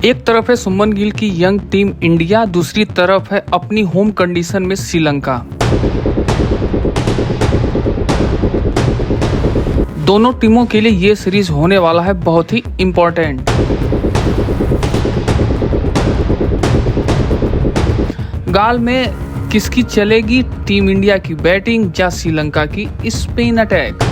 एक तरफ है सुमन गिल की यंग टीम इंडिया, दूसरी तरफ है अपनी होम कंडीशन में श्रीलंका। दोनों टीमों के लिए ये सीरीज होने वाला है बहुत ही इम्पोर्टेंट। गाल में किसकी चलेगी, टीम इंडिया की बैटिंग या श्रीलंका की स्पिन अटैक।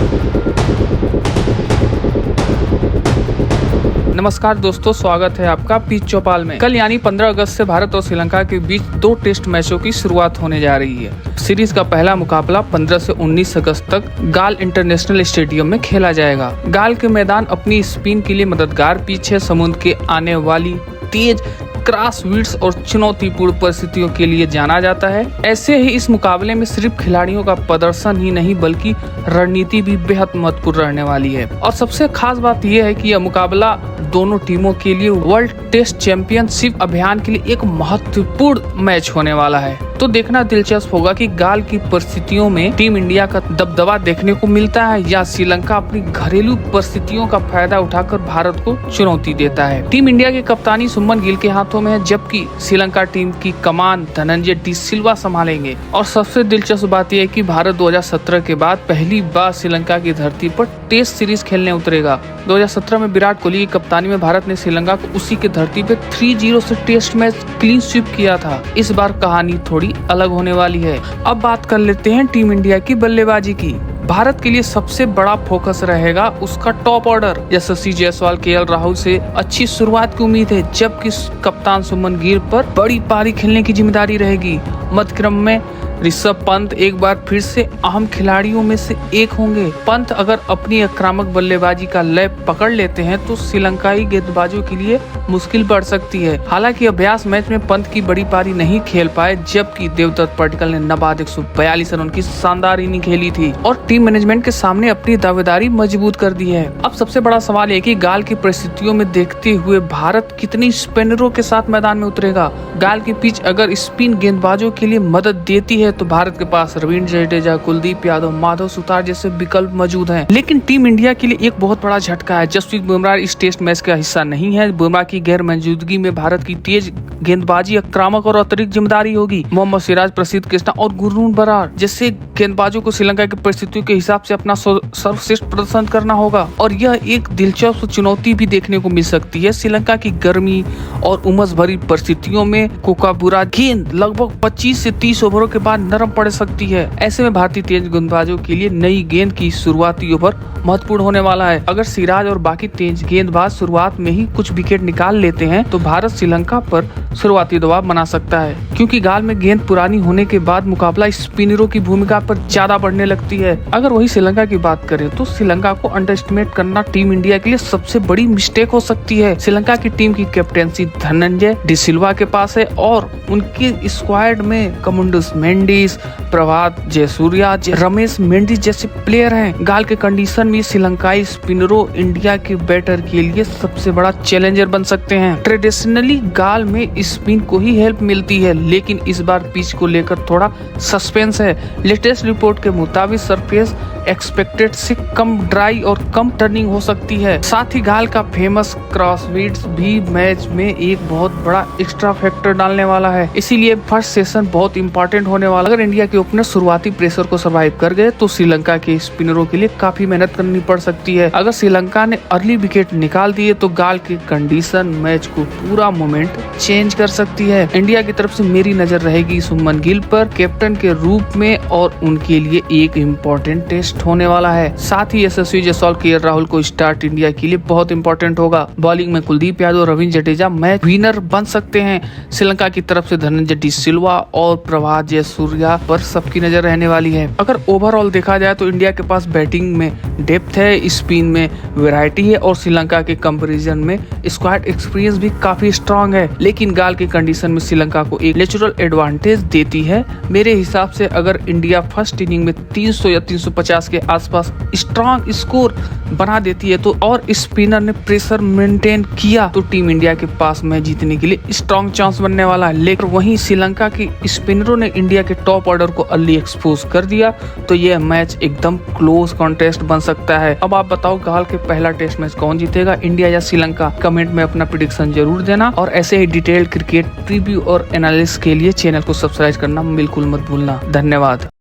नमस्कार दोस्तों, स्वागत है आपका पिच चौपाल में। कल यानी 15 अगस्त से भारत और श्रीलंका के बीच 2 टेस्ट मैचों की शुरुआत होने जा रही है। सीरीज का पहला मुकाबला 15 से 19 अगस्त तक गाल इंटरनेशनल स्टेडियम में खेला जाएगा। गाल के मैदान अपनी स्पिन के लिए मददगार पिच है। समुद्र के आने वाली तेज क्रॉसविड्स और चुनौतीपूर्ण परिस्थितियों के लिए जाना जाता है। ऐसे ही इस मुकाबले में सिर्फ खिलाड़ियों का प्रदर्शन ही नहीं बल्कि रणनीति भी बेहद महत्वपूर्ण रहने वाली है। और सबसे खास बात यह है कि यह मुकाबला दोनों टीमों के लिए वर्ल्ड टेस्ट चैंपियनशिप अभियान के लिए एक महत्वपूर्ण मैच होने वाला है। तो देखना दिलचस्प होगा कि गाल की परिस्थितियों में टीम इंडिया का दबदबा देखने को मिलता है या श्रीलंका अपनी घरेलू परिस्थितियों का फायदा उठाकर भारत को चुनौती देता है। टीम इंडिया की कप्तानी सुमन गिल के हाथों में है, जबकि श्रीलंका टीम की कमान धनंजय डी सिल्वा संभालेंगे। और सबसे दिलचस्प बात यह है कि भारत 2017 के बाद पहली बार श्रीलंका की धरती पर टेस्ट सीरीज खेलने उतरेगा। 2017 में विराट कोहली की कप्तानी में भारत ने श्रीलंका को उसी की धरती पे 3-0 से टेस्ट मैच क्लीन स्वीप किया था। इस बार कहानी थोड़ी अलग होने वाली है। अब बात कर लेते हैं टीम इंडिया की बल्लेबाजी की। भारत के लिए सबसे बड़ा फोकस रहेगा उसका टॉप ऑर्डर। यशस्वी जायसवाल, केएल राहुल से अच्छी शुरुआत की उम्मीद है, जबकि कप्तान सुमन गिल पर बड़ी पारी खेलने की जिम्मेदारी रहेगी। मध्य क्रम में ऋषभ पंत एक बार फिर से अहम खिलाड़ियों में से एक होंगे। पंत अगर अपनी आक्रामक बल्लेबाजी का लय पकड़ लेते हैं तो श्रीलंकाई गेंदबाजों के लिए मुश्किल बढ़ सकती है। हालांकि अभ्यास मैच में पंत की बड़ी पारी नहीं खेल पाए, जबकि देवदत्त पडिक्कल ने नाबाद 142 रन की शानदार इनिंग खेली थी और टीम मैनेजमेंट के सामने अपनी दावेदारी मजबूत कर दी है। अब सबसे बड़ा सवाल है कि गाल की परिस्थितियों में देखते हुए भारत कितनी स्पिनरों के साथ मैदान में उतरेगा। गाल की पिच अगर स्पिन गेंदबाजों के लिए मदद देती है तो भारत के पास रवींद्र जडेजा, कुलदीप यादव, माधव सुतार जैसे विकल्प मौजूद हैं। लेकिन टीम इंडिया के लिए एक बहुत बड़ा झटका है। जसप्रीत बुमराह इस टेस्ट मैच का हिस्सा नहीं है। बुमराह की गैर मौजूदगी में भारत की तेज गेंदबाजी आक्रामक और अतिरिक्त जिम्मेदारी होगी। मोहम्मद सिराज, प्रसिद्ध कृष्णा और गुरनूर बरार जैसे गेंदबाजों को श्रीलंका की परिस्थितियों के हिसाब से अपना सर्वश्रेष्ठ प्रदर्शन करना होगा और यह एक दिलचस्प चुनौती भी देखने को मिल सकती है। श्रीलंका की गर्मी और उमस भरी परिस्थितियों में कोकाबुरा गेंद लगभग 25 से 30 ओवरों के बाद नरम पड़ सकती है। ऐसे में भारतीय तेज गेंदबाजों के लिए नई गेंद की शुरुआती ओवर महत्वपूर्ण होने वाला है। अगर सिराज और बाकी तेज गेंदबाज शुरुआत में ही कुछ विकेट निकाल लेते हैं तो भारत श्रीलंका पर शुरुआती दबाव बना सकता है, क्योंकि गाल में गेंद पुरानी होने के बाद मुकाबला स्पिनरों की भूमिका पर ज्यादा बढ़ने लगती है। अगर वही श्रीलंका की बात करें तो श्रीलंका को अंडर एस्टिमेट करना टीम इंडिया के लिए सबसे बड़ी मिस्टेक हो सकती है। श्रीलंका की टीम की कैप्टेंसी धनंजय डी सिल्वा के पास है और उनकी स्क्वाड में कमुंडस मेंडिस, प्रभात जयसूर्या, रमेश मेंडिस जैसे प्लेयर हैं। गाल के कंडीशन में श्रीलंकाई स्पिनरों इंडिया के बैटर के लिए सबसे बड़ा चैलेंजर बन सकते हैं। ट्रेडिशनली गाल में स्पिन को ही हेल्प मिलती है, लेकिन इस बार पिच को लेकर थोड़ा सस्पेंस है। लेटेस्ट रिपोर्ट के मुताबिक सरफेस एक्सपेक्टेड से कम ड्राई और कम टर्निंग हो सकती है। साथ ही गाल का फेमस क्रॉसविड्स भी मैच में एक बहुत बड़ा एक्स्ट्रा फैक्टर डालने वाला है। इसीलिए फर्स्ट सेशन बहुत इंपॉर्टेंट होने वाला। अगर इंडिया के ओपनर शुरुआती प्रेशर को सर्वाइव कर गए तो श्रीलंका के स्पिनरों के लिए काफी मेहनत करनी पड़ सकती है। अगर श्रीलंका ने अर्ली विकेट निकाल दिए तो गाल की कंडीशन मैच को पूरा मोमेंट चेंज कर सकती है। इंडिया की तरफ से मेरी नजर रहेगी सुमन गिल पर कैप्टन के रूप में और उनके लिए एक इम्पोर्टेंट टेस्ट होने वाला है। साथ ही यशस्वी जायसवाल, केएल राहुल को स्टार्ट इंडिया के लिए बहुत इंपॉर्टेंट होगा। बॉलिंग में कुलदीप यादव, रवींद्र जडेजा मैच विनर बन सकते हैं। श्रीलंका की तरफ से धनंजय डी सिल्वा और प्रभात जयसूर्या पर सबकी नजर रहने वाली है। अगर ओवरऑल देखा जाए तो इंडिया के पास बैटिंग में डेप्थ है, स्पिन में वैरायटी है और श्रीलंका के कंपैरिजन में स्क्वाड एक्सपीरियंस भी काफी स्ट्रांग है। लेकिन गाल की कंडीशन में श्रीलंका को एक नेचुरल एडवांटेज देती है। मेरे हिसाब से अगर इंडिया फर्स्ट इनिंग में 300 या 350 के आसपास स्ट्रॉन्ग स्कोर बना देती है तो और स्पिनर ने प्रेशर मेंटेन किया तो टीम इंडिया के पास मैच जीतने के लिए स्ट्रॉन्ग चांस बनने वाला है। लेकिन वहीं श्रीलंका की स्पिनरों ने इंडिया के टॉप ऑर्डर को अर्ली एक्सपोज कर दिया तो यह मैच एकदम क्लोज कॉन्टेस्ट बन सकता है। अब आप बताओ गाल के पहला टेस्ट मैच कौन जीतेगा, इंडिया या श्रीलंका? कमेंट में अपना प्रेडिक्शन जरूर देना और ऐसे ही डिटेल्ड क्रिकेट प्रीव्यू और एनालिसिस के लिए चैनल को सब्सक्राइब करना बिल्कुल मत भूलना। धन्यवाद।